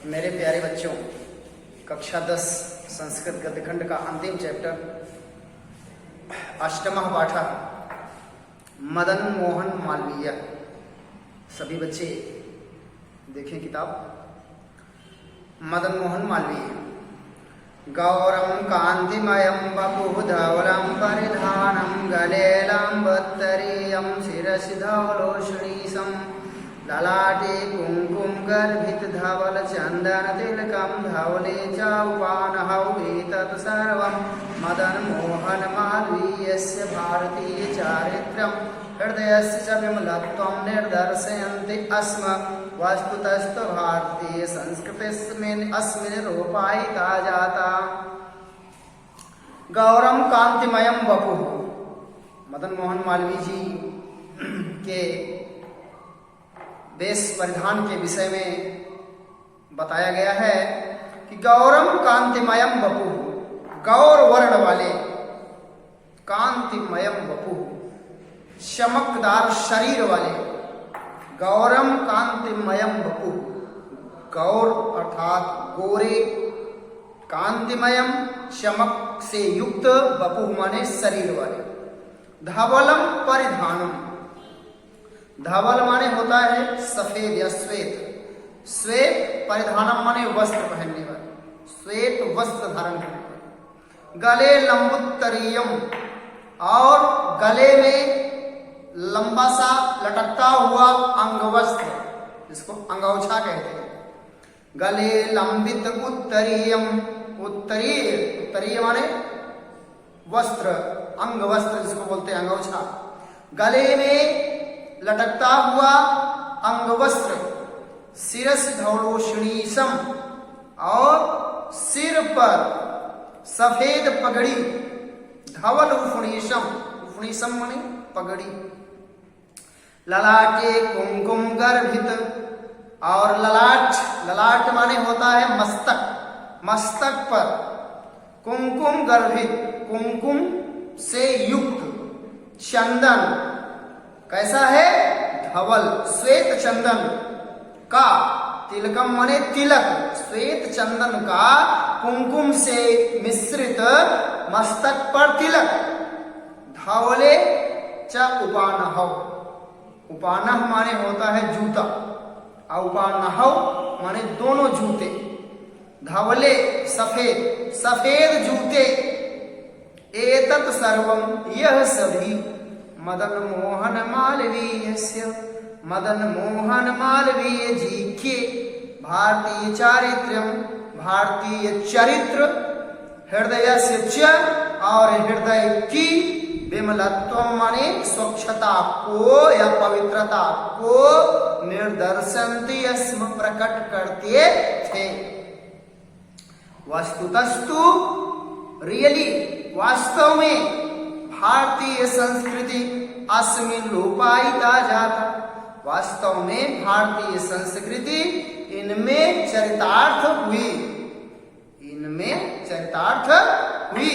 मेरे प्यारे बच्चों, कक्षा 10 संस्कृत गद्यखंड का अंतिम चैप्टर अष्टमः पाठः मदन मोहन मालवीय। सभी बच्चे देखें किताब। मदन मोहन मालवीय। गौरम कांतिमयं वपुः धवलं परिधानं गलेलाम्बत्तरीयं शिरसि धवलोष्णीशं ललाटे कुङ्कुम गर्भित धवल चंदन तिलकं धवले च उपानहौ एतत् सर्वं मदन मोहन मालवीयस्य भारतीय चारित्र्यं हृदयस्य च विमलत्वं निर्दर्शयन्ति अस्म। वस्तुतस्तु भारतीय संस्कृतिस्मिन् अस्मिन् रूपायिता जाता। गौरम कांतिमयम वपुः। मदन मोहन मालवीय जी के वेश परिधान के विषय में बताया गया है कि गौरम कांतिमयम वपुः, गौर वर्ण वाले, कांतिमयम वपुः, चमकदार शरीर वाले। गौरम कांतिमयम वपुः, गौर अर्थात गोरे, कांतिमयम चमक से युक्त, वपुः माने शरीर वाले। धवलम परिधानम, धवल माने होता है सफेद या श्वेत। श्वेत परिधानम माने वस्त्र पहनने वाले, श्वेत वस्त्र धारण करने वाले। गले लंबुत्तरीयम, और गले में लंबा सा लटकता हुआ अंगवस्त्र, जिसको अंगौछा कहते हैं। गले लंबित उत्तरीयम, उत्तरीय, उत्तरीय माने वस्त्र, अंगवस्त्र जिसको बोलते हैं अंगौछा। गले में लटकता हुआ अंगवस्त्र। शिरस धवलोष्णीशम, और सिर पर सफेद पगड़ी। धवल उपनीशम, उपनीशम माने पगड़ी। ललाटे कुमकुम गर्भित, और ललाट, ललाट माने होता है मस्तक, मस्तक पर कुमकुम गर्भित, कुमकुम से युक्त। चंदन, कैसा है? धवल, श्वेत चंदन का। तिलकम माने तिलक, श्वेत चंदन का कुमकुम से मिश्रित मस्तक पर तिलक। धवले च उपानहौ, उपानह माने होता है जूता, और उपानहौ माने दोनों जूते। धवले सफेद, सफेद जूते। एतत् सर्वम, यह सभी मदन मोहन मालवीयस्य, मदन मोहन मालवीय जी के भारतीय चारित्र्यम, भारतीय चरित्र, हृदय से च, और हृदय की, विमलत्व माने स्वच्छता को या पवित्रता को, निर्दर्शन्ति अस्म प्रकट करते थे। वस्तुतस्तु, रियली, वास्तव में भारतीय संस्कृति अस्मिन रूपायिता जाता। वास्तव में भारतीय संस्कृति इनमें चरितार्थ हुई, इनमें चरितार्थ हुई।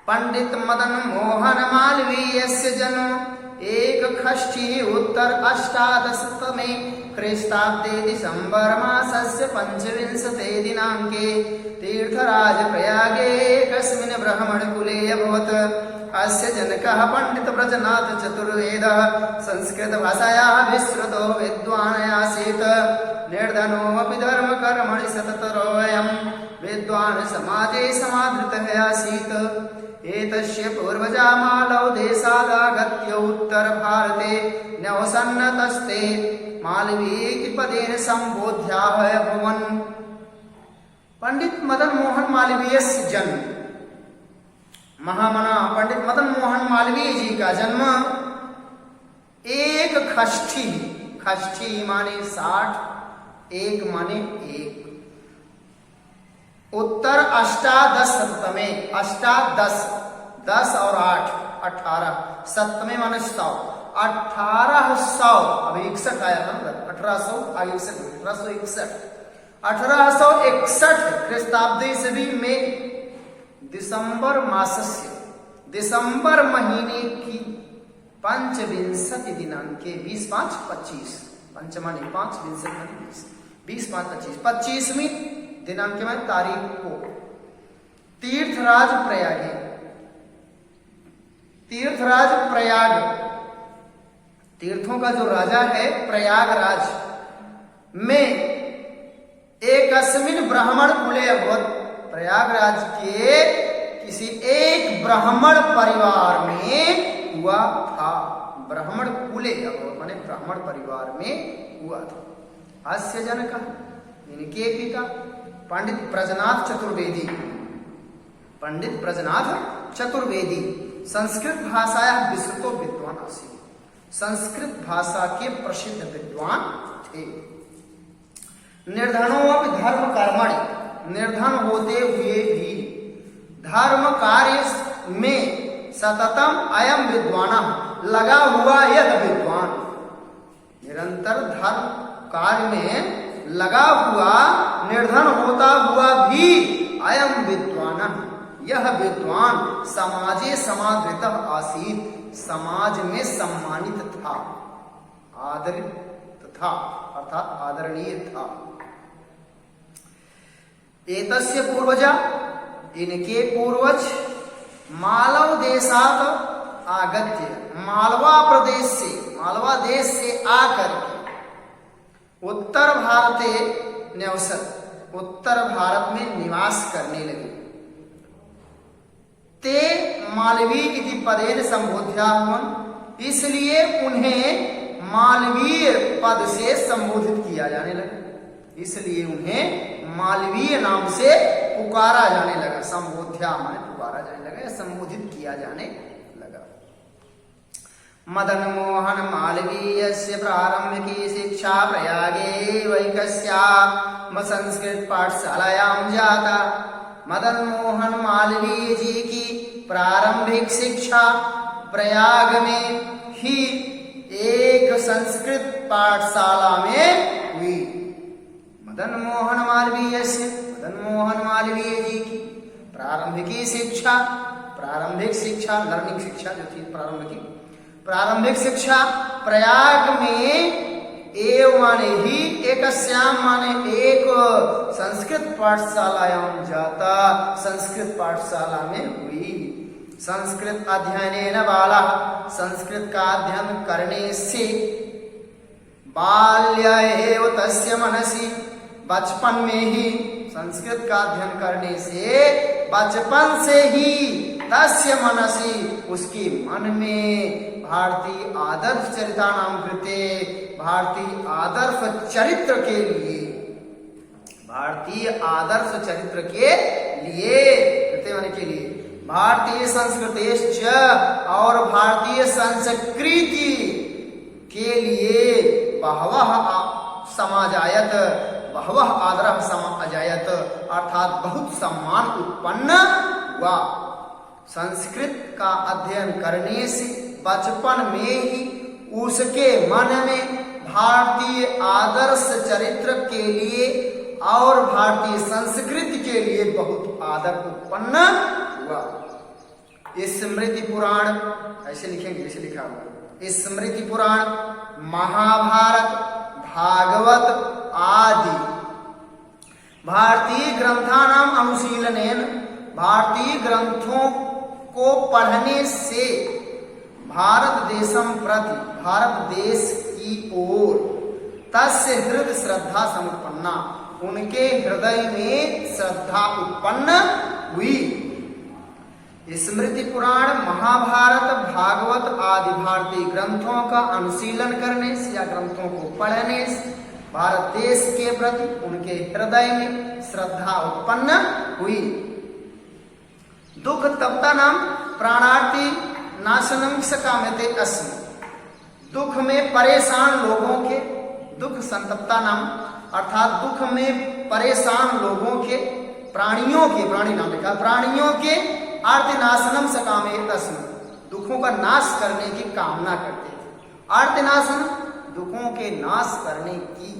पंडित मदन मोहन मालवीयस्य जन्म 1 षष्ठी उत्तर अष्टादशतमे ख्रीष्टाब्दे दिसंबर मासस्य 25 दिनांके तीर्थराज प्रयागे एकस्मिन् ब्राह्मणकुले अभवत्। अस्य जनकः पंडित ब्रजनाथ चतुर्वेदः, संस्कृत भाषायाः विश्रुतो विद्वान् आसीत्। निर्धनोऽपि धर्मकर्मणि सततरोऽयं विद्वान् समाजे समादृतः आसीत्। एतस्य पूर्वजा मालव देशादागत्य उत्तरभारते न्यवसन्नतस्ते मालवीय इति पदेन संबोध्याः अभवन्। पंडित मदन मोहन मालवीयस्य जन्म, महामना पंडित मदन मोहन मालवीय जी का जन्म 1 षष्ठी, षष्ठी माने 60, 1 माने 1, उत्तर अष्टादशतमे, अष्टादश, 10 और 8, 18, सप्तमे माने 100, 1800, अभी 61 आया ना, 1800 आगे 1861, 1861 ख्रीष्टाब्दी ईस्वी में दिसंबर मासस्य, दिसंबर महीने की 25 दिनांके 20-5-25, पंचमानी 5 विंशति 20 20/5/25, 25वीं दिनांक में तारीख को तीर्थराज प्रयागी, तीर्थराज प्रयाग, तीर्थों का जो राजा है प्रयागराज में एकस्मिन ब्राह्मण कुले अभवत, प्रयागराज के किसी एक ब्राह्मण परिवार में हुआ था। ब्राह्मण कुले अभवत माने ब्राह्मण परिवार में हुआ था। हास्य जनक, इनके पिता पंडित ब्रजनाथ चतुर्वेदी, पंडित ब्रजनाथ चतुर्वेदी संस्कृत भाषाया विस्तृतो विद्वान आसीत्, संस्कृत भाषा के प्रसिद्ध विद्वान थे। निर्धनो अपि धर्म कर्मणि, निर्धन होते हुए भी धर्म कार्य में सततम अयम विद्वान, लगा हुआ यह विद्वान, निरंतर धर्म कार्य में लगा हुआ, निर्धन होता हुआ भी अयम विद्वान, यह विद्वान समाजे समादृत आसीत्, समाज में सम्मानित था, आदरित था अर्थात आदरणीय था। एतस्य पूर्वजा, इनके पूर्वज मालव देशात आगत्य, मालवा प्रदेश से, मालवा देश से आकर के उत्तर भारते न्यवसत, उत्तर भारत में निवास करने लगे। ते मालवी इति पदेन संबोध्याहुन, इसलिए उन्हें मालवीय पद से संबोधित किया जाने लगा, इसलिए उन्हें मालवीय नाम से पुकारा जाने लगा। संबोध्या माने पुकारा जाने लगा या संबोधित किया जाने लगा। मदन मोहन मालवीयस्य प्रारंभिकी शिक्षा प्रयागे वैकस्याम संस्कृत पाठशालायां जाता। मदन मोहन मालवीय जी की प्रारंभिक शिक्षा प्रयाग में ही एक संस्कृत पाठशाला में हुई। मदन मोहन मालवीय से, मदन मोहन मालवीय जी की प्रारंभिक शिक्षा, प्रारंभिक शिक्षा लर्निंग शिक्षा जो थी प्रारंभिक शिक्षा प्रयाग में एव माने ही, एक श्याम माने एक संस्कृत पाठशालायां जाता, संस्कृत पाठशाला में हुई। संस्कृत अध्ययनेन बाला, संस्कृत का अध्ययन करने से बाल्य एव तस्य मनसि, बचपन में ही संस्कृत का अध्ययन करने से बचपन से ही तस्य मनसि, उसके मन में भारतीय आदर्श चरिता नाम कृते, भारतीय आदर्श चरित्र के लिए, भारतीय आदर्श चरित्र के लिए, कृते माने के लिए, भारतीय संस्कृतेश्च और भारतीय संस्कृति के लिए बहवः समाजायत, बहवः आदरः समाजायत, अर्थात बहुत सम्मान उत्पन्न हुआ। संस्कृत का अध्ययन करने से बचपन में ही उसके मन में भारतीय आदर्श चरित्र के लिए और भारतीय संस्कृति के लिए बहुत आदर उत्पन्न हुआ। स्मृति पुराण ऐसे लिखेंगे, जैसे लिखा हुआ स्मृति पुराण, महाभारत, भागवत आदि भारतीय ग्रंथानाम अनुशीलनेन, भारतीय ग्रंथों को पढ़ने से भारत देशम प्रति, भारत देश की ओर, तस्य हृदय श्रद्धा समुत्पन्ना, उनके हृदय में श्रद्धा उत्पन्न हुई। स्मृति पुराण, महाभारत, भागवत आदि भारतीय ग्रंथों का अनुशीलन करने से या ग्रंथों को पढ़ने से भारत देश के प्रति उनके हृदय में श्रद्धा उत्पन्न हुई। दुख तप्ता नाम प्राणार्थी नाशनम सकामते अस्मि, दुख में परेशान लोगों के, दुख संतप्ता नाम अर्थात दुख में परेशान लोगों के, प्राणियों के, प्राणी नाम लिखा, प्राणियों के अर्थ नाशनम सकामे अस्मि, दुखों का नाश करने की कामना करते थे। अर्थ नाशन, दुखों के नाश करने की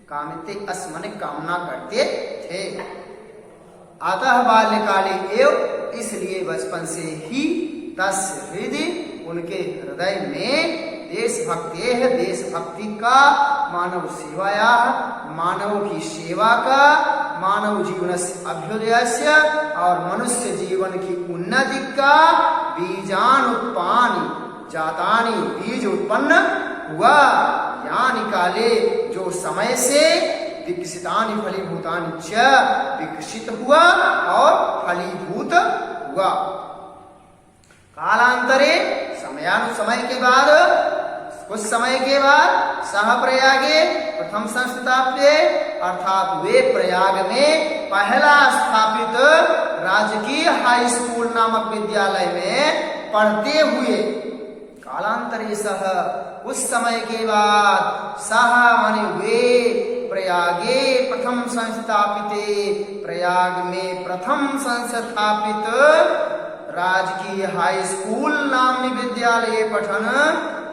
कामते अस्मने कामना करते थे। अतः बाल्यकाले एव, इसलिए बचपन से ही तस्य हृदय, उनके हृदय में देशभक्ति है, देशभक्ति का मानव सेवाया, मानव की सेवा का, मानव जीवन अभ्युदय और मनुष्य जीवन की उन्नति का बीजानुत्पानि जातानि, बीज उत्पन्न हुआ यानी काले, जो समय से विकसितानि फलीभूतानि च, विकसित हुआ और फलीभूत हुआ। कालांतरे, समयानुसमय के बाद, कुछ समय के बाद, सह प्रयागे प्रथम संस्थाप्य, अर्थात वे प्रयाग में पहला स्थापित राजकीय हाई स्कूल नामक विद्यालय में पढ़ते हुए, कालांतरे सह, उस समय के बाद, सह माने वे, प्रयागे प्रथम संस्थापिते, प्रयाग में प्रथम संस्थापित राजकीय हाई स्कूल नामक विद्यालय पठन,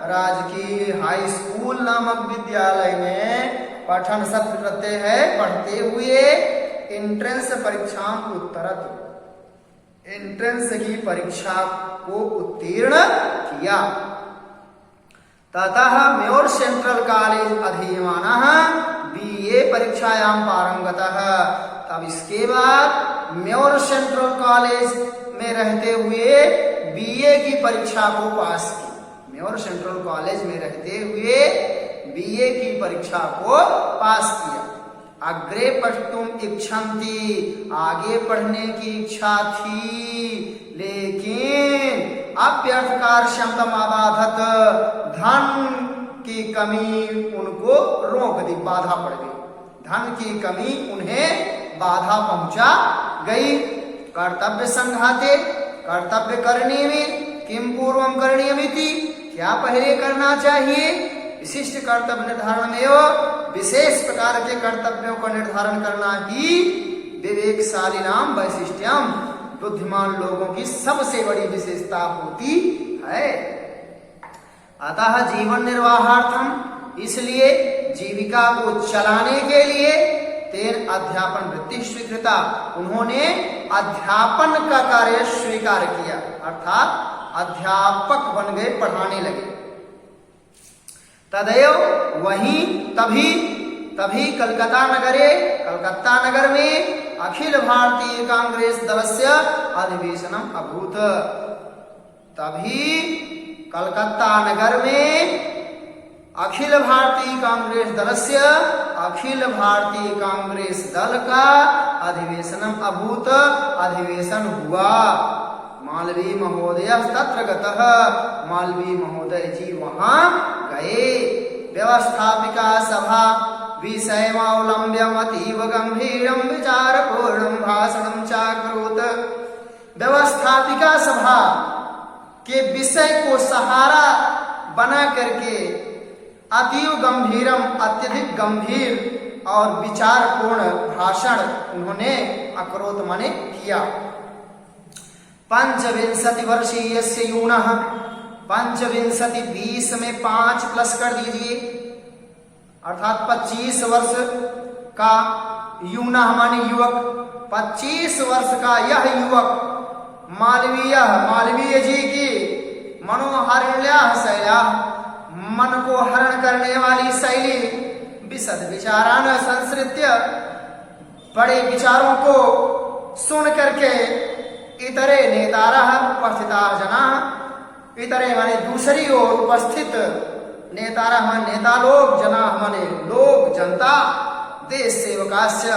राजकीय हाई स्कूल नामक विद्यालय में पठन शब्द प्रत्यय है, पढ़ते हुए एंट्रेंस परीक्षा उत्तरत, एंट्रेंस की परीक्षा को उत्तीर्ण किया। ततः म्योर सेंट्रल कॉलेज अधीयमानः बीए परीक्षायां पारंगतः, तब इसके बाद म्योर सेंट्रल कॉलेज में रहते हुए बीए की परीक्षा को पास की। म्योर सेंट्रल कॉलेज में रहते हुए बीए की परीक्षा को पास किया। अग्रे पठितुम इच्छन्ति, आगे पढ़ने की इच्छा थी, लेकिन अभ्यर्थकार्यक्षमता अबाधत, धन की कमी उनको रोक दी, बाधा पड़ गई, धन की कमी उन्हें बाधा पहुंचा गई। कर्तव्य संघाते, कर्तव्य करने में, किम पूर्वम करणीयमिति, क्या पहले करना चाहिए, विशिष्ट कर्तव्य निर्धारण में विशेष प्रकार के कर्तव्यों का निर्धारण करना ही विवेकशाली नाम वैशिष्ट्यम, बुद्धिमान लोगों की सबसे बड़ी विशेषता होती है। अतः जीवन निर्वाहार्थम, इसलिए जीविका को चलाने के लिए, तेन अध्यापन वृत्ति स्वीकृता, उन्होंने अध्यापन का कार्य स्वीकार किया, अर्थात अध्यापक बन गए, पढ़ाने लगे। तदैव, वहीं, तभी कलकत्ता नगर में अखिल भारतीय कांग्रेस दलस्य अधिवेशनम अभूत, तभी कलकत्ता नगर में अखिल भारतीय कांग्रेस दल का अधिवेशनम अभूत, अधिवेशन हुआ। मालवीय महोदय तत्र गतः, मालवीय महोदय जी वहां गए। व्यवस्थापिका सभा विषयमवलंब्य अतीव गंभीरम विचारपूर्णम भाषणम चाकरोत, व्यवस्थापिका सभा के विषय को सहारा बना करके अतीव गंभीरम, अत्यधिक गंभीर और विचारपूर्ण भाषण उन्होंने अकरोत माने किया। पंचविंशति वर्षीय यूनः, पंचविंशति 20 में 5 प्लस कर दीजिए, अर्थात 25 वर्ष का यूनः माने युवक, 25 वर्ष का यह युवक मालवीय जी की मनोहरण्या शैला, मन को हरण करने वाली शैली, विशद विचारान संस्कृत्य, बड़े विचारों को सुन करके इतरे नेतारः उपस्थिताः जनाः, इतरे माने दूसरी ओर उपस्थित, नेतारः माने नेता लोग, जनाः माने लोग, जनता, देश सेवकास्य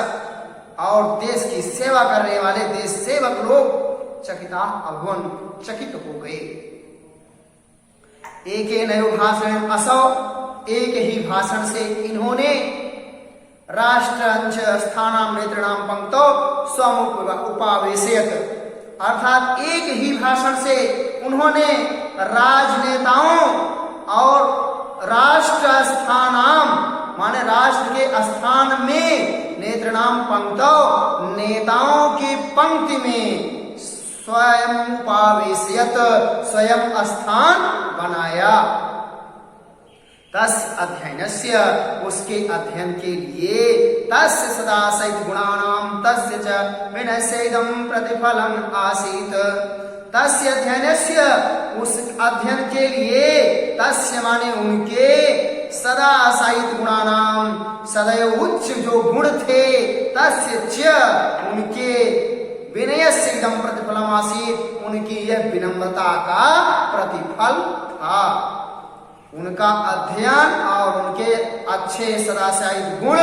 और देश की सेवा करने वाले देश सेवक लोग चकिता अभवन, चकित हो गए। एक नयो भाषण असौ, एक ही भाषण से इन्होंने राष्ट्रंच स्थानाम नेतृणाम पंक्तो स्वम उपावेशयत, अर्थात एक ही भाषण से उन्होंने राजनेताओं और राष्ट्र स्थानाम माने राष्ट्र के स्थान में, नेतृणाम पंक्तो नेताओं की पंक्ति में, स्वयं उपावेशयत स्वयं स्थान बनाया। तस् अध्ययनस्य, उसके अध्ययन के लिए, तस्य सदा सहित गुणानाम तस्य च विनयसेदं प्रतिफलम आसीत, तस्य अध्ययनस्य, उस अध्ययन के लिए, तस्य माने उनके, सदा साहित गुणानाम, सदैव उच्च जो गुण थे, तस्य च उनके विनय से एकदम प्रतिफलम आसीत, उनकी यह विनम्रता का प्रतिफल था। उनका अध्ययन और उनके अच्छे सदाचारित गुण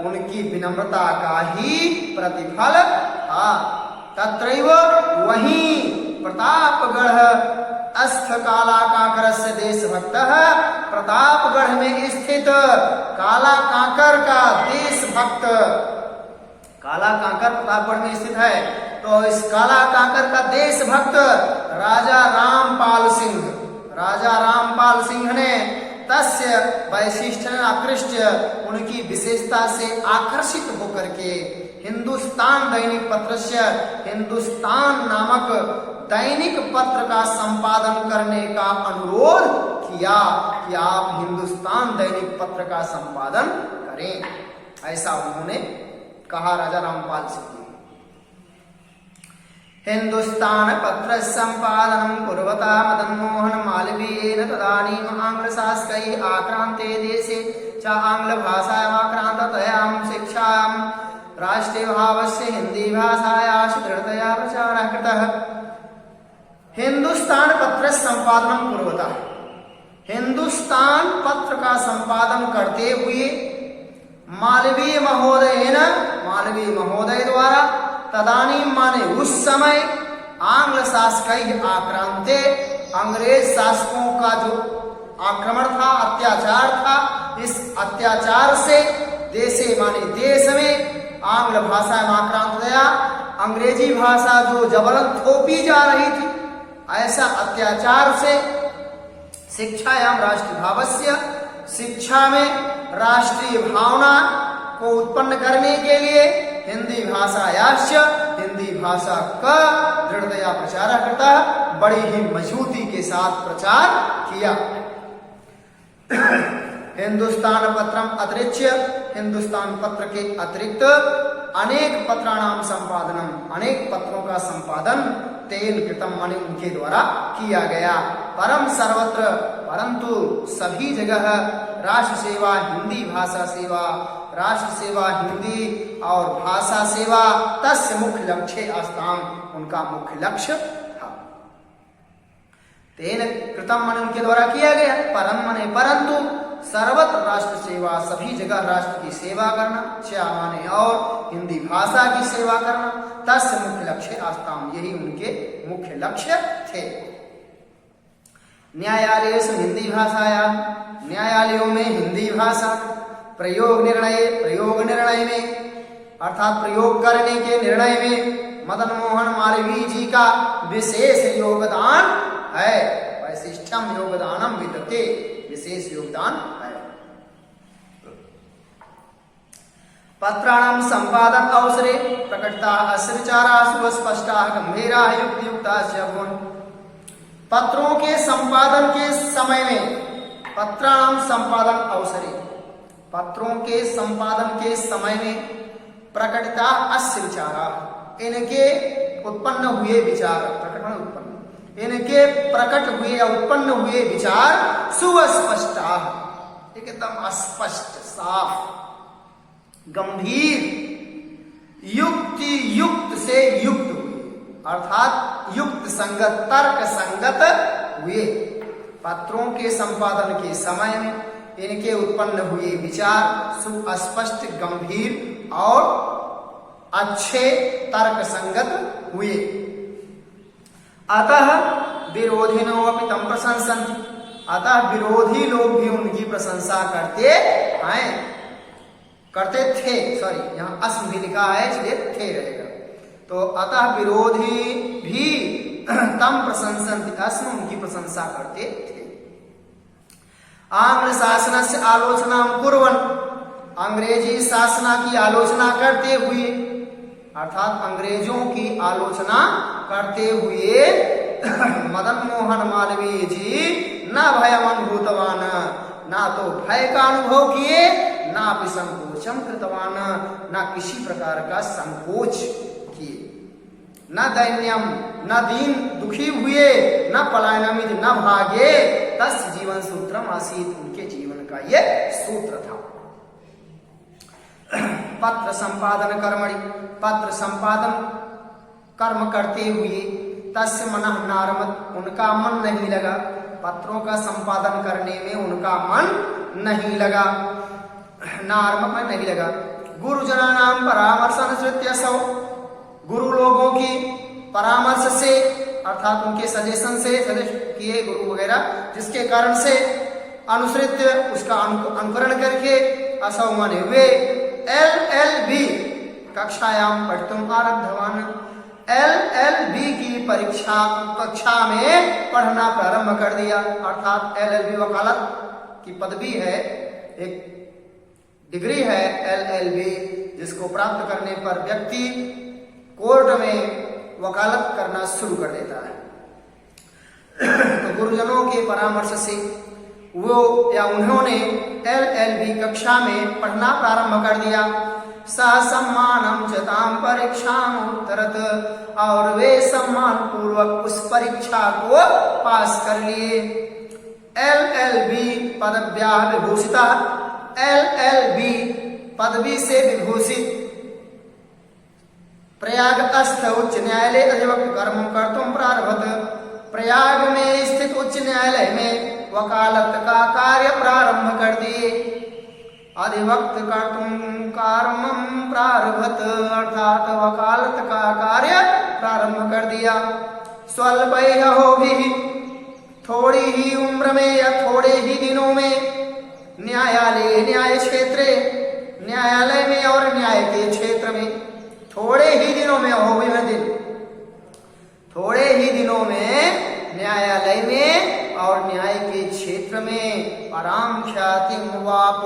उनकी विनम्रता का ही प्रतिफल था। तत्रैव वहीं प्रतापगढ़ अस्थ काला कांकर से देशभक्त, प्रतापगढ़ में स्थित काला कांकर का देशभक्त, काला कांकर प्रतापगढ़ में स्थित है, तो इस काला कांकर का देशभक्त राजा रामपाल सिंह, राजा रामपाल सिंह ने तस्य वैशिष्ट आकृष्ट, उनकी विशेषता से आकर्षित होकर के हिंदुस्तान दैनिक पत्र से, हिंदुस्तान नामक दैनिक पत्र का संपादन करने का अनुरोध किया कि आप हिंदुस्तान दैनिक पत्र का संपादन करें। ऐसा उन्होंने कहा राजा रामपाल सिंह। हिंदुस्तान पत्र संपादनं कुर्वता मदन मोहन मालवीयेन तदानीम् आंग्लशासकैः आक्रान्ते देशे च आंग्लभाषायाम् आक्रान्ततयां शिक्षायां राष्ट्रीयभावस्य हिन्दीभाषायाः दृढतया प्रचारः कृतः। हिंदुस्तान पत्र संपादनं कुर्वता, हिंदुस्तान पत्र का संपादन करते हुए मालवीय महोदयेन, मालवीय महोदय द्वारा, तदानीं माने उस समय, आंग्ल शासक आक्रांते, अंग्रेज शासकों का जो आक्रमण था, अत्याचार था, इस अत्याचार से देशे माने देश में आंग्ल भाषा में आक्रांत गया, अंग्रेजी भाषा जो जबरन थोपी जा रही थी, ऐसा अत्याचार से शिक्षायाम राष्ट्रीय भावस्य, शिक्षा में राष्ट्रीय भावना को उत्पन्न करने के लिए हिंदी भाषायाश्च, हिंदी भाषा का दृढ़तया प्रचार करता, बड़ी ही मजबूती के साथ प्रचार किया। हिंदुस्तान पत्रम अतिरिच्य, हिंदुस्तान पत्र के अतिरिक्त अनेक पत्राणाम संपादनम, अनेक पत्रों का संपादन तेन कृतम माने उनके द्वारा किया गया। परम सर्वत्र, परंतु सभी जगह राष्ट्र सेवा, हिंदी भाषा सेवा, राष्ट्र सेवा हिंदी और भाषा सेवा तस्य मुख्य लक्ष्य आस्ताम, उनका मुख्य लक्ष्य था। तेन कृतम माने उनके द्वारा किया गया, परम माने परंतु, सर्वत्र राष्ट्र सेवा, सभी जगह राष्ट्र की सेवा करना, च माने और हिंदी भाषा की सेवा करना, तस्य मुख्य लक्ष्य आस्ताम, यही उनके मुख्य लक्ष्य थे। न्यायालय से हिंदी भाषाया, न्यायालयों में हिंदी भाषा, प्रयोग निर्णय में अर्थात प्रयोग करने के निर्णय में मदन मोहन मालवीय जी का विशेष योगदान है। वैशिष्टम योगदानम विद्यते, विशेष योगदान है। पत्राणाम संपादन अवसरे प्रकटता अस्य विचारा सुस्पष्टा गंभीरा युक्तियुक्ता च। पत्रों के संपादन के समय में, पत्राणाम संपादन अवसरे, पत्रों के संपादन के समय में प्रकटता अस्य विचारा, इनके उत्पन्न हुए विचार, प्रकटन उत्पन्न, इनके प्रकट हुए या उत्पन्न हुए विचार सुस्पष्टा, एकदम स्पष्ट, साफ, गंभीर, युक्ति युक्त से युक्त हुए, अर्थात युक्त संगत, तर्क संगत हुए। पत्रों के संपादन के समय में इनके उत्पन्न हुए विचार सुस्पष्ट, गंभीर और अच्छे, तर्क संगत हुए। अतः विरोधिनो अपि तम प्रशंसन्ति, अतः विरोधी लोग भी उनकी प्रशंसा करते हैं, करते थे, सॉरी यहाँ अस्म भी लिखा है इसलिए थे रहेगा, तो अतः विरोधी भी तम प्रशंसन्ति, अस्म उनकी प्रशंसा करते थे। आंग्ल शासन से आलोचना कुर्वन्, अंग्रेजी शासना की आलोचना करते हुए, अर्थात अंग्रेजों की आलोचना करते हुए मदन मोहन मालवीय जी न भयम अनुभूतवान, ना तो भय का अनुभव किए, ना भी संकोचम कृतवान, ना किसी प्रकार का संकोच किए, न दैन्यम, न दीन दुखी हुए, न पलायनमित, न भागे, तस् जीवन सूत्रम आसीत, उनके जीवन का ये सूत्र था। पत्र संपादन कर्मणि, पत्र संपादन कर्म करते हुए तस्य मनः नारमत, उनका मन नहीं लगा, पत्रों का संपादन करने में उनका मन नहीं लगा, नारमत में नहीं लगा। गुरुजना नाम परामर्श अनुसृत्य सौ, गुरु लोगों की परामर्श से अर्थात उनके सजेशन से, सजेस्ट किए गुरु वगैरह, जिसके कारण से अनुसृत्य उसका अनुकरण करके असौ माने वे LLB कक्षायाम पढ़तुम आरब्धवान, LLB की परीक्षा कक्षा में पढ़ना प्रारंभ कर दिया। अर्थात LLB वकालत की पदवी है, एक डिग्री है LLB, जिसको प्राप्त करने पर व्यक्ति कोर्ट में वकालत करना शुरू कर देता है। तो गुरुजनों के परामर्श से वो या उन्होंने LLB कक्षा में पढ़ना प्रारंभ कर दिया। सम्मानम च ताम परीक्षाम उत्तरत, और वे सम्मान पूर्वक उस परीक्षा को पास कर लिए। LLB पदव्या विभूषिता, LLB पदवी से विभूषित प्रयागस्थ उच्च न्यायालय अधिवक्त कर्म कर्तुम प्रारभत, प्रयाग में स्थित उच्च न्यायालय में वकालत का कार्य प्रारंभ कर दिए। अधिवक्त कर्तुम कर्मम प्रारभत, अर्थात वकालत का कार्य प्रारंभ कर दिया। स्वल्पैः भी, थोड़ी ही उम्र में या थोड़े ही दिनों में, न्यायालय न्याय क्षेत्र, न्यायालय में और न्याय के क्षेत्र में, थोड़े ही दिनों में हो भी दिन, थोड़े ही दिनों में न्यायालय में और न्याय के क्षेत्र में पराम ख्याति वाप,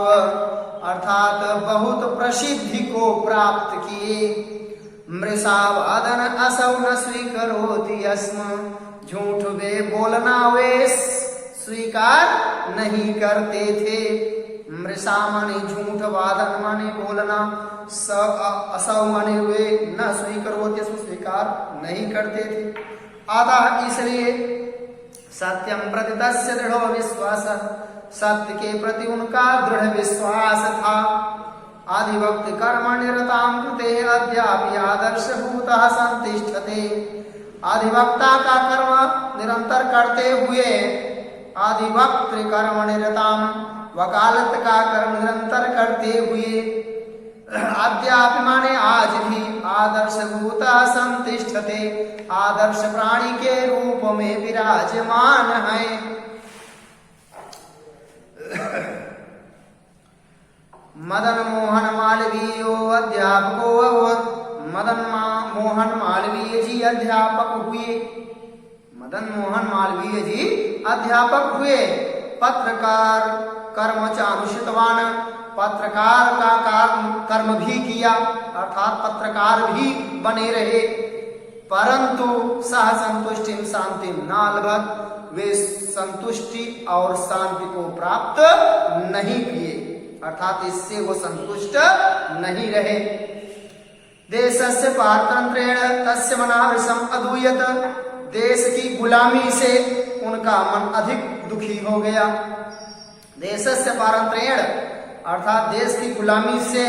अर्थात बहुत प्रसिद्धि को प्राप्त किए। मृषावादन असौ न स्वीकरोति अस्म, झूठ वे बोलना वे स्वीकार नहीं करते थे। मृषा माने झूठ, वादन माने बोलना, असौ माने वे न स्वीकरोति, स्वीकार नहीं करते थे। आधा इसलिए सत्यम प्रति तस्य दृढ़ विश्वास, सत्य के प्रति उनका दृढ़ विश्वास था। आदिवक्त कर्म निरताम कृते अद्यापि आदर्शभूतः संतिष्ठते, आदिवक्ता का कर्म निरंतर करते हुए, आदिवक्त कर्म निरताम वकालत का कर्म निरंतर करते हुए, अद्यापि माने आज भी, आदर्शभूतः संतिष्ठते आदर्श प्राणी के रूप में विराजमान है। मदन मोहन मालवीय अध्यापको अभवत्, मदन मोहन मालवीय जी अध्यापक हुए, मदन मोहन मालवीय जी अध्यापक हुए। पत्रकार कर्म च अनुष्ठितवान, पत्रकार का कर्म भी किया, अर्थात पत्रकार भी बने रहे। परंतु सह संतुष्टि शांति नालभत, वे संतुष्टि और शांति को प्राप्त नहीं किए, अर्थात इससे वो संतुष्ट नहीं रहे। देशस्य पारतंत्रेण तस्य मनावृषम अदूयत, देश की गुलामी से उनका मन अधिक दुखी हो गया। देशस्य पारतंत्रेण अर्थात देश की गुलामी से,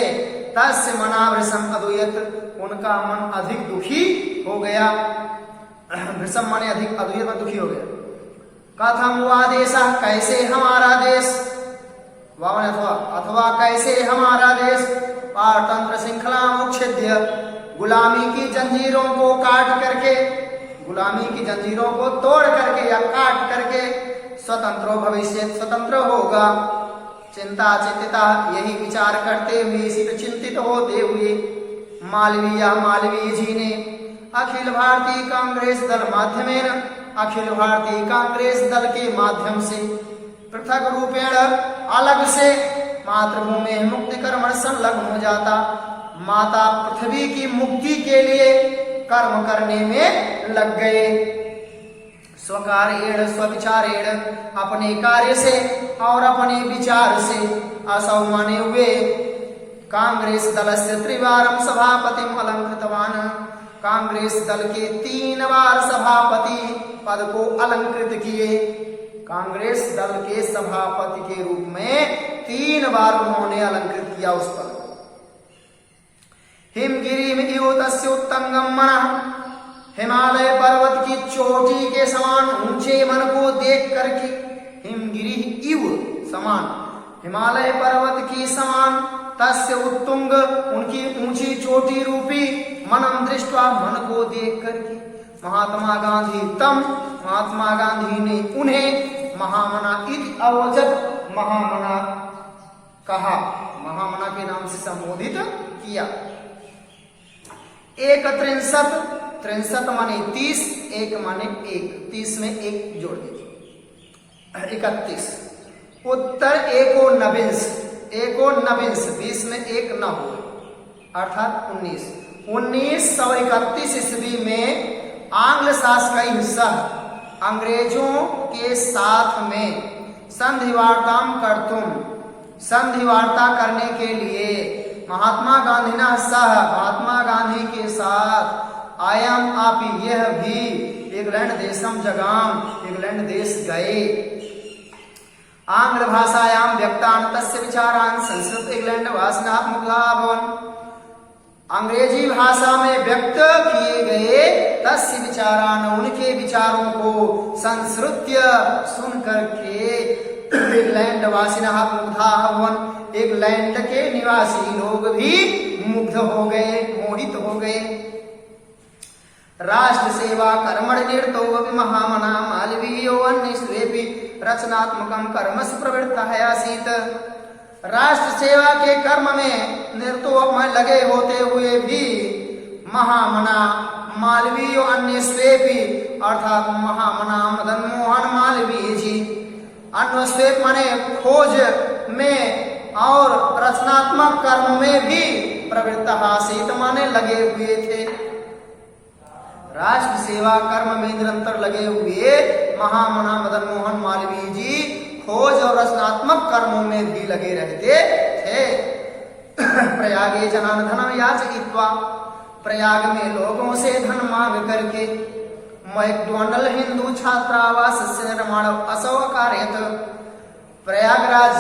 तस्य मनावृषम अदूयत, उनका मन अधिक दुखी हो गया। वृषम माने अधिक, अद्वैत में दुखी हो गया। कथम वा देशः, कैसे हमारा देश, अथवा कैसे हमारा देश, पारतंत्र श्रृंखला उच्छेद्य, गुलामी की जंजीरों को काट करके, गुलामी की जंजीरों को तोड़ करके या काट करके, स्वतंत्रो भविष्य, स्वतंत्र होगा। चिंता चिंतिता, यही विचार करते हुए, इसी पर चिंतित होते हुए मालवीय जी ने अखिल भारतीय कांग्रेस दल माध्यमेन, अखिल भारतीय कांग्रेस दल के माध्यम से पृथक रूपेण, अलग से मातृभूमि मुक्ति कर्म संलग्न हो जाता, माता पृथ्वी की मुक्ति के लिए कर्म करने में लग गए। स्वकार्येण स्वविचारेण, अपने कार्य से और अपने विचार से, असौ माने हुए कांग्रेस दल से त्रिवारम सभापतिम अलंकृतवान, कांग्रेस दल के 3 बार सभापति पद को अलंकृत किए। कांग्रेस दल के सभापति के रूप में 3 बार उन्होंने अलंकृत किया उस पद को। हिमगिरी में तस्य उत्तंगम मनः, हिमालय पर्वत की चोटी के समान ऊंचे मन को देख करके, हिमगिरी इव समान, हिमालय पर्वत की समान, तस्य उत्तुंग उनकी ऊंची चोटी रूपी, मनम दृष्टवा मन को देख करके, महात्मा गांधी तम, महात्मा गांधी ने उन्हें महामना इति अवजत, महामना कहा, महामना के नाम से संबोधित किया। 31 63 माने 30, 1 माने 1, 30 में 1 जोड़ दीजिए, 31। उत्तर एकोनविंश, 20 में 1 न हो, अर्थात 1931 ईस्वी में आंग्ल शासकीय हिस्सा अंग्रेजों के साथ में संधिवार्ताम कर्तुम, संधिवार्ता करने के लिए महात्मा गांधी ना सह, महात्मा गांधी के साथ आयाम आपी, यह भी इंग्लैंड देशम जगाम, इंग्लैंड देश गए। आंग्ल भाषायाम व्यक्तान तस्य विचारान संस्कृत इंग्लैंड वासनात्मका भवन, अंग्रेजी भाषा में व्यक्त किए गए तस्य विचारान, उनके विचारों को संस्कृत्य सुन करके इंग्लैंड वासिना मुग्धा भवन, इंग्लैंड के निवासी लोग भी मुग्ध हो गए, मोहित हो गए। राष्ट्र सेवा कर्मण निरतो महामना मालवीयो अन्य स्वेपि रचनात्मकम कर्मस प्रवृत्तः आसीत्, राष्ट्र सेवा के कर्म में निरतो में लगे होते हुए भी महामना मालवीय अन्य स्वेपी, अर्थात महामना मदन मोहन मालवीय जी अन्य स्वेप माने खोज में और रचनात्मक कर्म में भी प्रवृत्त आसीत माने लगे हुए थे। राष्ट्र सेवा कर्म में निरंतर लगे हुए महामना मदन मोहन मालवीय जी खोज और रचनात्मक कर्मों में भी लगे रहते थे। प्रयागे जनान धनम याचयित्वा, प्रयाग में लोगों से धन मांग करके मैकडॉनल्ड हिंदू छात्रावास से निर्माण असौ कार्यत, प्रयागराज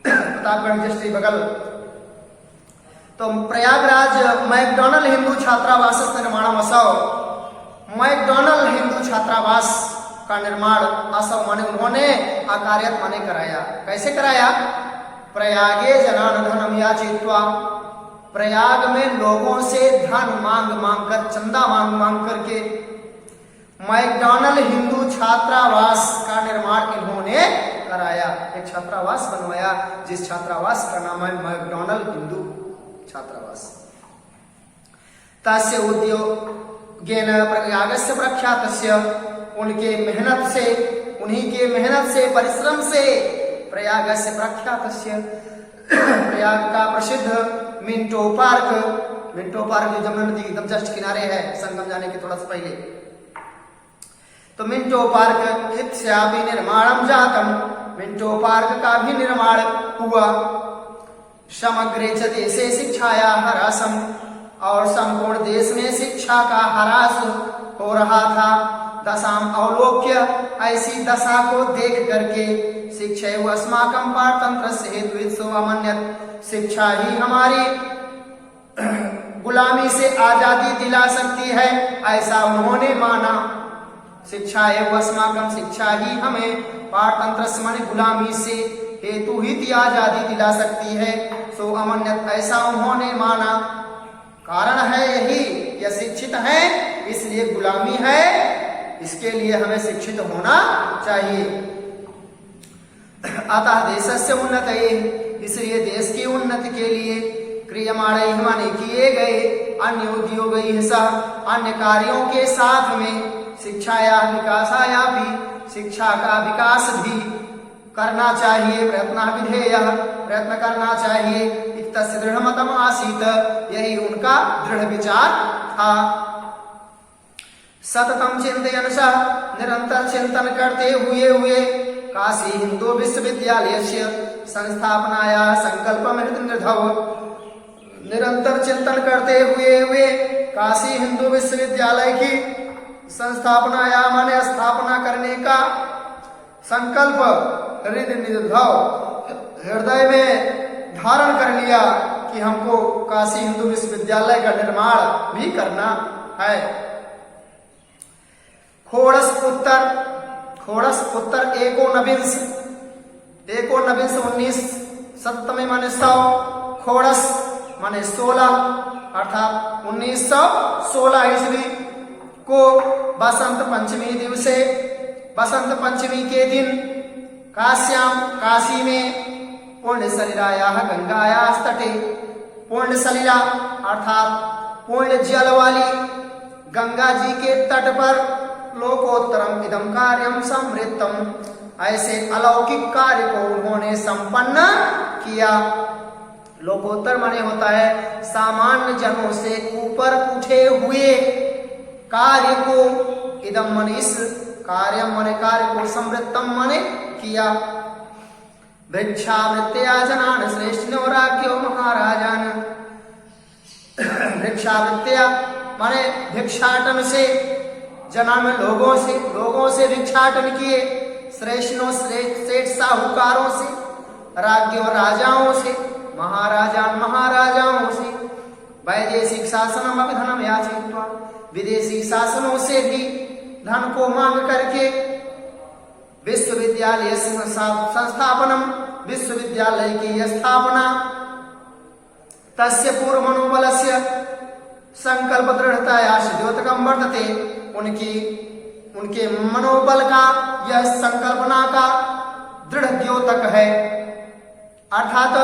प्रतापगढ़ डिस्ट्रिक्ट बगल, तो प्रयागराज मैकडॉनल्ड हिंदू छात्रावास निर्माण असौ, मैकडॉनल्ड हिंदू छात्रावास का निर्माण असौ माने उन्होंने अकार्यत माने कराया। कैसे कराया? प्रयागे जनान धनम याचित्वा, प्रयाग में लोगों से धन मांग मांग कर, चंदा मांग मांग करके मैकडॉनल्ड हिंदू छात्रावास का निर्माण इन्होंने कराया। एक छात्रावास बनवाया जिस छात्रावास का नाम है मैकडॉनल्ड हिंदू छात्रावास। तस्य उद्योगेन प्रयागस्य प्रख्यातस्य, उनके मेहनत से, उन्हीं के मेहनत से, परिश्रम से प्रयागस्य प्रख्यातस्य, प्रयाग का प्रसिद्ध मिंटो पार्क, मिंटो पार्क जो जमुना नदी एकदम जस्ट किनारे है, संगम जाने के थोड़ा सा पहले, तो मिंटो पार्क इत्यादि निर्माणम जातम, मिंटो पार्क का भी निर्माण हुआ। समग्र देशे शिक्षाया ह्रासम, और संपूर्ण देश में शिक्षा का ह्रास हो रहा था। दशाम अवलोक्य, ऐसी दशा को देख करके, शिक्षा अस्माकं पारतंत्र से हेतु अमन्यत, शिक्षा ही हमारी गुलामी से आजादी दिला सकती है, ऐसा उन्होंने माना। शिक्षा एवं अस्माकं, शिक्षा ही हमें पारतंत्र माने गुलामी से, हेतु ही आजादी दिला सकती है। सो अमन्यत, ऐसा उन्होंने माना। कारण है यही, यह शिक्षित है इसलिए गुलामी है, इसके लिए हमें शिक्षित होना चाहिए। अतः देशस्य उन्नतये, इसलिए देश की उन्नति के लिए क्रियमाणे माने किए गए अन्य उद्योगैः सह, अन्य कार्यों के साथ में शिक्षाया विकासाया भी, शिक्षा का विकास भी करना चाहिए। प्रयत्न विधेय, प्रयत्न करना चाहिए। इत्तस्य दृढ़मतम आसीत, यही उनका दृढ़ विचार था। सततम चिंतयन सह, निरंतर चिंतन करते हुए काशी हिंदू विश्वविद्यालय संस्थापनाया संकल्प निर्धव, निरंतर चिंतन करते हुए काशी हिंदू विश्वविद्यालय की संस्थापनाया माने स्थापना करने का संकल्प हृदय निधव हृदय में धारण कर लिया कि हमको काशी हिंदू विश्वविद्यालय का निर्माण भी करना है। खोड़स उत्तर एकोनविंश 19 माने 100, खोड़स माने 16 अर्थात 1916 ईस्वी को बसंत पंचमी के दिन काशी में पूर्ण सलिलायाः गंगायाः तटे, पूर्ण सलिला अर्थात पूर्ण जल वाली गंगा जी के तट पर लोकोत्तरम इदम कार्यम समृद्धम, ऐसे अलौकिक कार्य को उन्होंने संपन्न किया। लोकोत्तर माने होता है सामान्य जनों से ऊपर उठे हुए कार्य को, इदम माने इस, कार्यम माने कार्य को, समृद्धम माने किया। भिक्षावृत्त्या जनान श्रेष्ठिनो राज्ञो महाराजान, भिक्षावृत्त्या माने भिक्षाटन से, जनान लोगों से भिक्षाटन किए, श्रेष्ठिनो श्रेष्ठ साहूकारों से, राज्ञों राजाओं से, महाराजाओं से, वैदेशिक शासनम अभिधनम याचित्वा, विदेशी शासनों से भी धन को मांग करके विश्वविद्यालय संस्थापनम, विश्वविद्यालय की स्थापना, तस्य पूर्व मनोबलस्य संकल्प दृढ़ताया द्योतकम वर्तते, उनके मनोबल का यह संकल्पना का दृढ़ द्योतक है। अर्थात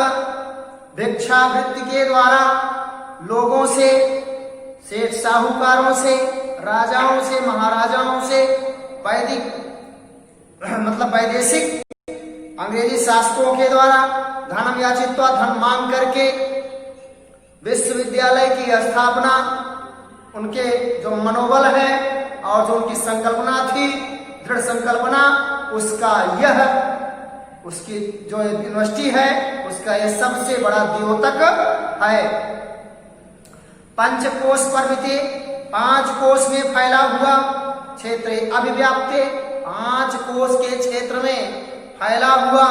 भिक्षावृत्ति के द्वारा लोगों से, सेठ साहूकारों से, राजाओं से, महाराजाओं से, वैदेशिक अंग्रेजी शासकों के द्वारा धनम याचित्वा, धन मांग करके विश्वविद्यालय की स्थापना, उनके जो मनोबल है और जो उनकी संकल्पना थी, दृढ़ संकल्पना, उसकी जो यूनिवर्सिटी है उसका यह सबसे बड़ा द्योतक है। पंचकोश परमिते, 5 कोश में फैला हुआ, क्षेत्रे अभिव्याप्ते, 5 कोश के क्षेत्र में फैला हुआ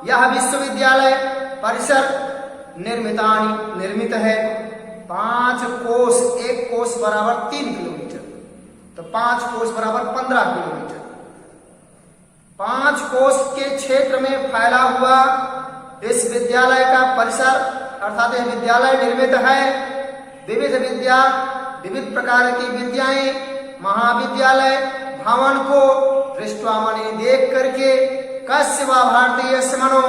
यह विश्वविद्यालय परिसर निर्मित है। 5 कोश, 1 कोश बराबर 3 किलोमीटर, तो 5 कोश बराबर 15 किलोमीटर। 5 कोश के क्षेत्र में फैला हुआ इस विद्यालय का परिसर अर्थात यह विद्यालय निर्मित है। विविध प्रकार की विद्याएं, महाविद्यालय भवन को दृष्टवा माने देख करके, कस्य वा भारतीय मनो,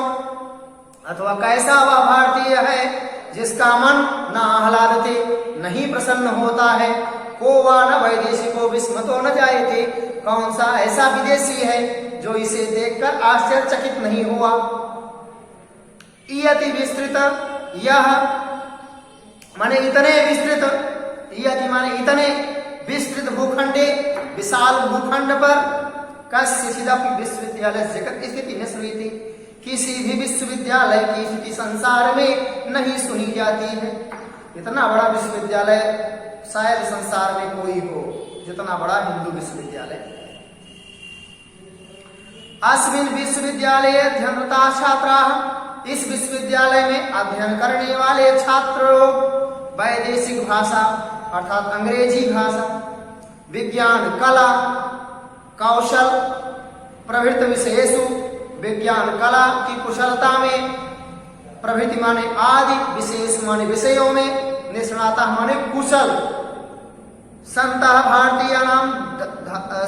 अथवा कैसा वह भारतीय है जिसका मन न आह्लादते, नहीं प्रसन्न होता है, को वा न वैदेशिको विस्मतो न जायते, कौन सा ऐसा विदेशी है जो इसे देखकर आश्चर्यचकित नहीं हुआ। इयति विस्तृत, यह माने इतने विस्तृत, इयति माने इतने विस्तृत भूखंडे, विशाल भूखंड पर कस्यचिदपि विश्वविद्यालय जगत स्थिति न श्रूयते, किसी भी विश्वविद्यालय की स्थिति संसार में नहीं सुनी जाती है। इतना बड़ा विश्वविद्यालय शायद संसार में कोई हो जितना बड़ा हिंदू विश्वविद्यालय। अस्मिन् विश्वविद्यालये अध्ययनरता छात्राः, इस विश्वविद्यालय में अध्ययन करने वाले छात्र वैदेशिक भाषा अर्थात अंग्रेजी भाषा, विज्ञान, कला, कौशल प्रभृति विषयेषु, विज्ञान कला की कुशलता में, प्रभृति माने आदि, विशेष माने विषयों में, निष्णाता माने कुशल, संतः भारतीय नाम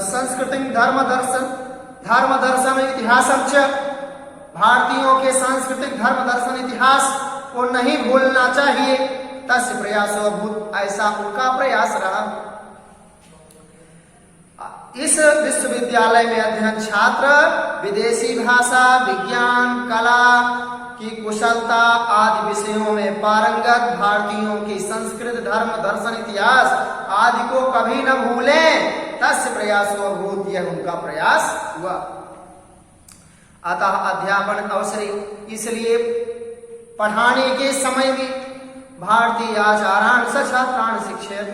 संस्कृति धर्म दर्शन इतिहासं च, भारतीयों के सांस्कृतिक धर्म दर्शन इतिहास को नहीं भूलना चाहिए। तस्य प्रयासो अभूत, ऐसा उनका प्रयास रहा। इस विश्वविद्यालय में अध्ययन छात्र विदेशी भाषा, विज्ञान, कला की कुशलता आदि विषयों में पारंगत, भारतीयों की संस्कृत धर्म दर्शन इतिहास आदि को कभी न भूलें। तस्य प्रयासो अभूत, यह उनका प्रयास हुआ। अतः अध्यापन अवसरे, इसलिए पढ़ाने के समय में भारतीय आचारान स छात्रान शिक्षयत्,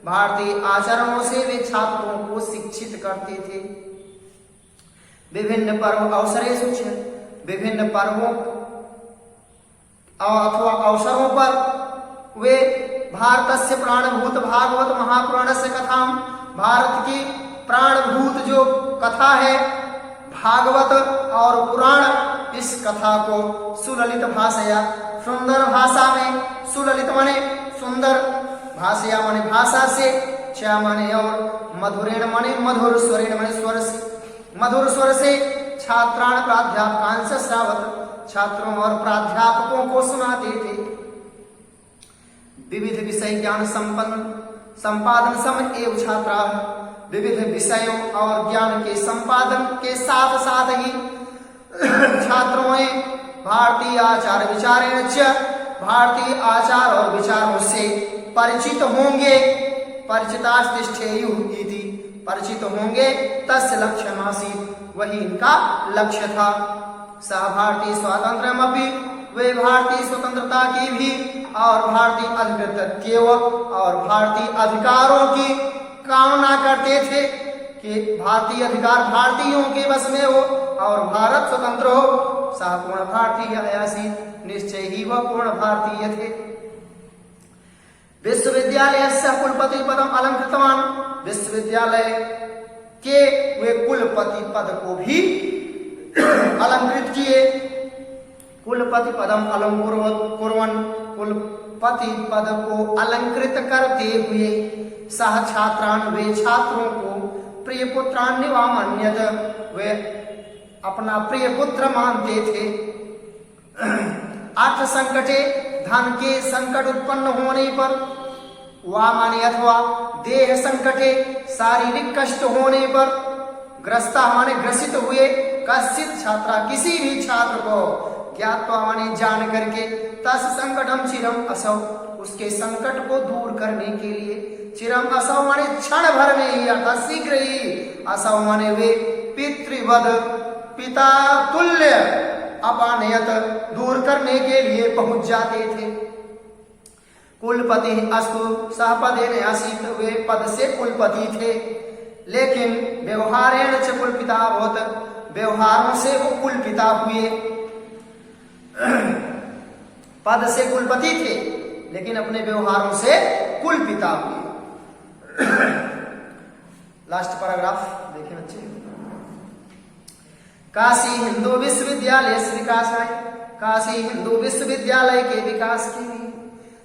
भारतीय आचरणों से वे छात्रों को शिक्षित करते थे। विभिन्न पर्व अवसरेषु च, विभिन्न पर्वों अथवा अवसरों पर वे भारतस्य प्राणभूत भागवत महापुराणस्य कथां, भारत की प्राणभूत जो कथा है भागवत और पुराण, इस कथा को सुललित भाषया, सुंदर भाषा में, सुललित माने सुंदर, भाषया माने भाषा से, च माने और, मधुरेण माने मधुर, स्वरेण माने स्वर से, मधुर स्वर से छात्राण प्राध्यापकांश श्रावत, छात्रों और प्राध्यापकों को सुनाते थे। विविध विषय ज्ञान संपन्न संपादन सम एवं छात्रा, विविध विषयों और ज्ञान के संपादन के साथ साथ ही छात्रों ने भारतीय आचार विचारेण च, भारतीय आचार और विचारों से परिचित होंगे, परिचितास्तिष्ठेयुः इति, परिचित होंगे, तस्य लक्ष्यमासीत्, वही इनका लक्ष्य था। सह भारतीय स्वातंत्र्यमपि, वे भारतीय स्वतंत्रता की भी और भारतीय अधिकृतत्व और भारतीय अधिकारों की कामना करते थे कि भारतीय अधिकार भारतीयों के बस में हो और भारत स्वतंत्र हो। सह पूर्ण भारतीय आयासी, निश्चय ही वह पूर्ण भारतीय थे। विश्वविद्यालय से कुलपति पदम अलंकृतवान, विश्वविद्यालय के वे कुलपति पद को भी अलंकृत किए। कुलपति पदम अलंकुर्वन, कुलपति पद को अलंकृत करते हुए सह छात्रान, वे छात्रों को प्रिय पुत्रान निवामन्यत, वे अपना प्रिय पुत्र मानते थे। अर्थ संकटे, धन के संकट उत्पन्न होने पर, वा माने अथवा देह संकटे, शारीरिक कष्ट होने पर, ग्रस्ता माने ग्रसित हुए, कश्चित छात्रा, किसी भी छात्र को, ज्ञात्वा माने जान करके, तस् संकटम चिरम असौ, उसके संकट को दूर करने के लिए, चिरम असौ माने क्षण भर में ही अर्थात शीघ्र ही, असौ माने वे पितृवद, पिता तुल्य, अपानयत, दूर करने के लिए पहुंच जाते थे। कुलपति अस्तु सहपदेन आसीत्, वे पद से कुलपति थे, लेकिन व्यवहारेण च कुलपिता अभूत्, व्यवहारों से वो कुलपिता हुए। पद से कुलपति थे लेकिन अपने व्यवहारों से कुलपिता हुए। लास्ट पैराग्राफ देखें बच्चे। काशी हिंदू विश्वविद्यालय विकास है, काशी हिंदू विश्वविद्यालय के विकास के लिए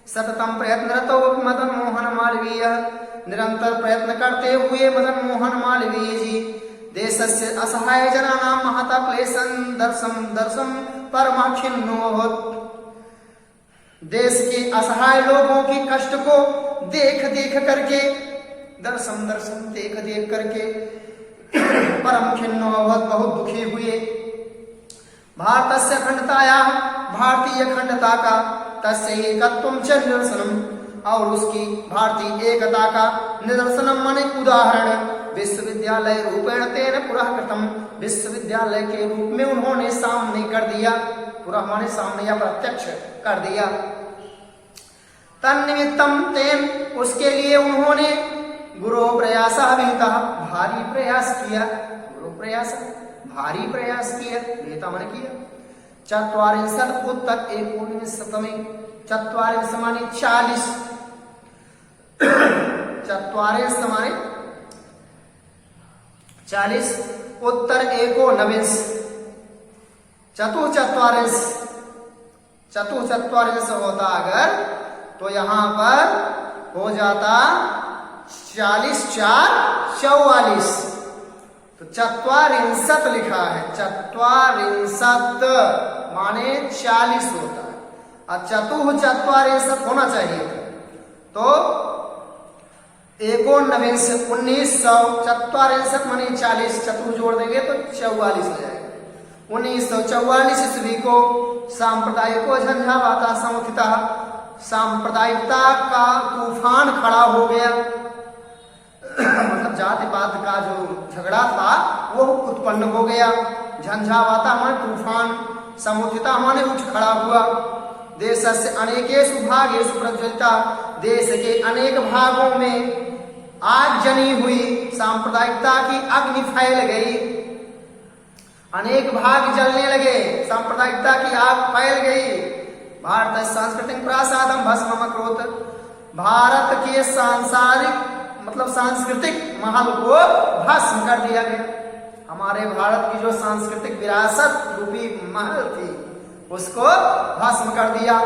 सततम प्रयत्नरत मदन मोहन मालवीय, निरंतर प्रयत्न करते हुए मदन मोहन मालवीय जी देशस्य असहाय जनानां महता क्लेशं दर्शं परमाखिन्नो अभवत्, देश के असहाय लोगों की कष्ट को देख देख करके, दर्शन देख देख करके परम खिन्नो अभवत्, बहुत दुखी हुए। भारतस्य अखंडतायाः, भारतीय अखंडता का, तस्य एकत्वं च निदर्शनम्, और उसकी भारतीय एकता का निदर्शनम माने उदाहरण, विश्वविद्यालय रूपेण तेन पुरः कृतम, विश्वविद्यालय के रूप में उन्होंने सामने कर दिया, पुरः माने सामने या प्रत्यक्ष कर दिया। तन्निमित्तम तेन, उसके लिए उन्होंने गुरु प्रयास विहितः, भारी प्रयास किया, गुरु प्रयास भारी प्रयास किया, विहिता माने किया। चत्वारिंशत् उत्तर 19 चत्वारिंश माने 40, चत्वारिंश माने 40, उत्तर 19, चतुश्चत्वारिंश, चतुश्चत्वारिंश होता अगर तो यहां पर हो जाता 40 4 44, तो चत्वारिंशत् लिखा है, चत्वारिंशत् माने 40 होता है, और चतुश्चत्वारिंशत् होना चाहिए। तो 1944 माने 40, चतुर्थ जोड़ देंगे तो 44 हो जाएगा। 1944 ईस्वी को सांप्रदायिको झंझावाता समुत्थिता, सांप्रदायिकता का तूफान खड़ा हो गया, मतलब जाति पात का जो झगड़ा था वो उत्पन्न हो गया। झंझावाता माने तूफान, समुत्थिता माने उठ खड़ा हुआ। देश से अनेकेषु भागेषु प्रज्वलिता, देश के अनेक भागों में आग जनी हुई, सांप्रदायिकता की अग्नि फैल गई। अनेक भाग जलने लगे, सांप्रदायिकता की आग फैल गई। भारत सांस्कृतिक प्रासादम भस्म अकरोत, भारत के सांसारिक मतलब सांस्कृतिक महल को भस्म कर दिया गया। हमारे भारत की जो सांस्कृतिक विरासत रूपी महल थी उसको भस्म कर दिया।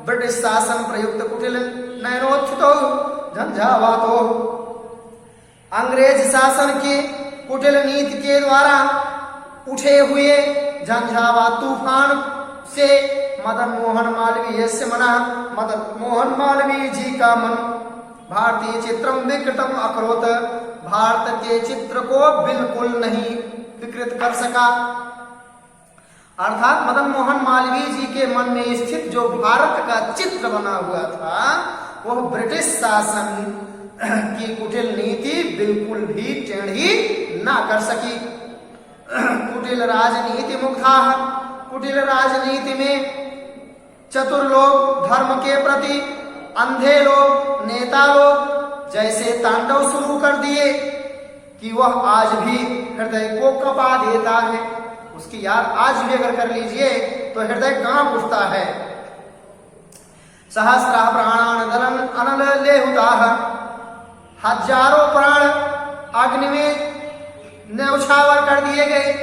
ब्रिटिश शासन प्रयुक्त कुटिल नयनोत्थितो झंझावातो, अंग्रेज शासन की कुटिल नीति के द्वारा उठे हुए झंझावात तूफान से मदन मोहन मालवीय से मना, मदन मोहन मालवीय जी का मन भारतीय चित्रम विकृतम अकरोत, भारत के चित्र को बिल्कुल नहीं विकृत कर सका। अर्थात मदन मोहन मालवीय जी के मन में स्थित जो भारत का चित्र बना हुआ था वह ब्रिटिश शासन की कुटिल नीति बिल्कुल भी टेढ़ी ना कर सकी। कुटिल राजनीति मुग्धा, कुटिल राजनीति में चतुर लोग, धर्म के प्रति अंधे लोग, नेता लोग जैसे तांडव शुरू कर दिए कि वह आज भी हृदय को कपा देता है। उसकी याद आज भी अगर कर लीजिए तो हृदय कांप उठता है। सहस्रा प्राणान दलन अनल लेहुताह, हजारों प्राण अग्नि में न्यौछावर कर दिए गए,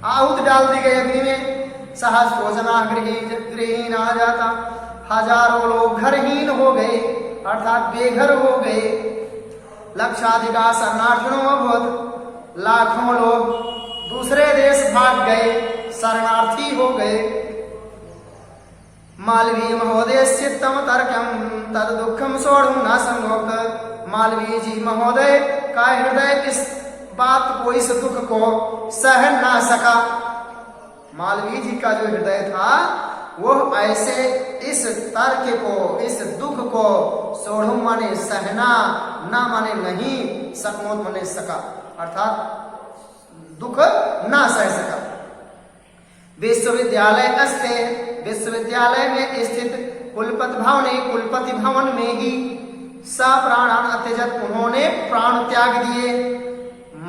आहुत डाल दी गई अग्नि में। सहस्रो जना गृहीण आ जाता, हजारों लोग घरहीन हो गए अर्थात बेघर हो गए। लक्षाधिका शरणार्थियों अभवत, लाखों लोग दूसरे देश भाग गए, शरणार्थी हो गए। मालवीय महोदय चित्तम तर्कम तद दुखम सोढ़ न संभोक्त, मालवीय जी महोदय का हृदय इस बात को, इस दुख को सहन ना सका। मालवीय जी का जो हृदय था वो ऐसे इस तर्क को, इस दुख को सोढ़ माने सहना, ना माने नहीं, सकमोत माने सका अर्थात दुख ना सह सका। विश्वविद्यालय अस्ते, विश्वविद्यालय में स्थित कुलपति भवन, कुलपति भवन में ही सप्राणान अत्यजत, उन्होंने प्राण त्याग दिए।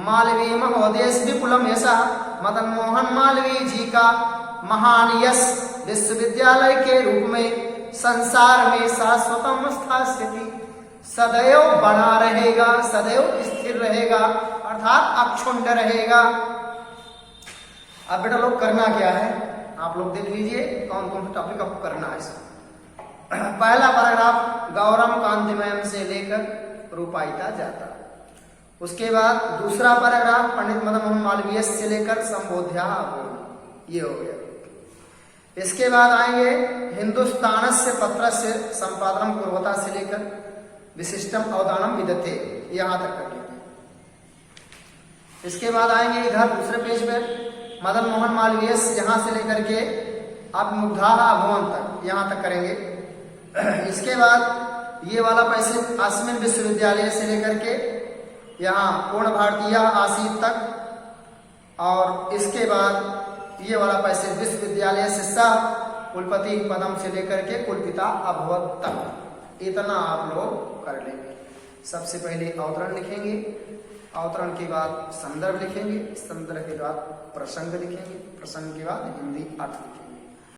मालवीय महोदय विपुलम यशा, मदन मोहन मालवीय जी का महान यश विश्वविद्यालय के रूप में संसार में शाश्वतम स्थास्यति, सदैव बना रहेगा, सदैव स्थिर रहेगा अर्थात अक्षुण्ण रहेगा। अब बेटा लोग करना क्या है, आप लोग देख लीजिए कौन कौन सा टॉपिक आपको करना है। पहला पैराग्राफ गौरम कांतिमयम से लेकर रूपायिता जाता, उसके बाद दूसरा पैराग्राफ पंडित मदन मोहन मालवीय से लेकर संबोध्या, ये हो गया। इसके बाद आएंगे हिंदुस्तान से पत्र से संपादनम कुर्वता से लेकर विशिष्टम अवदानम विदते, यहां तक कर लेंगे। इसके बाद आएंगे इधर दूसरे पेज पर मदन मोहन मालवीय यहां से लेकर के अब मुग्धा भवन तक, यहां तक करेंगे। इसके बाद ये वाला पैसे अस्मिन विश्वविद्यालय से लेकर के यहाँ पूर्ण भारतीय आसीत तक, और इसके बाद ये वाला पैसे विश्वविद्यालय से सह कुलपति पदम से लेकर के कुलपिता अभवत तक, इतना आप लोग कर लेंगे। सबसे पहले अवतरण लिखेंगे, अवतरण के बाद संदर्भ लिखेंगे, संदर्भ के बाद प्रसंग लिखेंगे, प्रसंग के बाद हिंदी अर्थ लिखेंगे।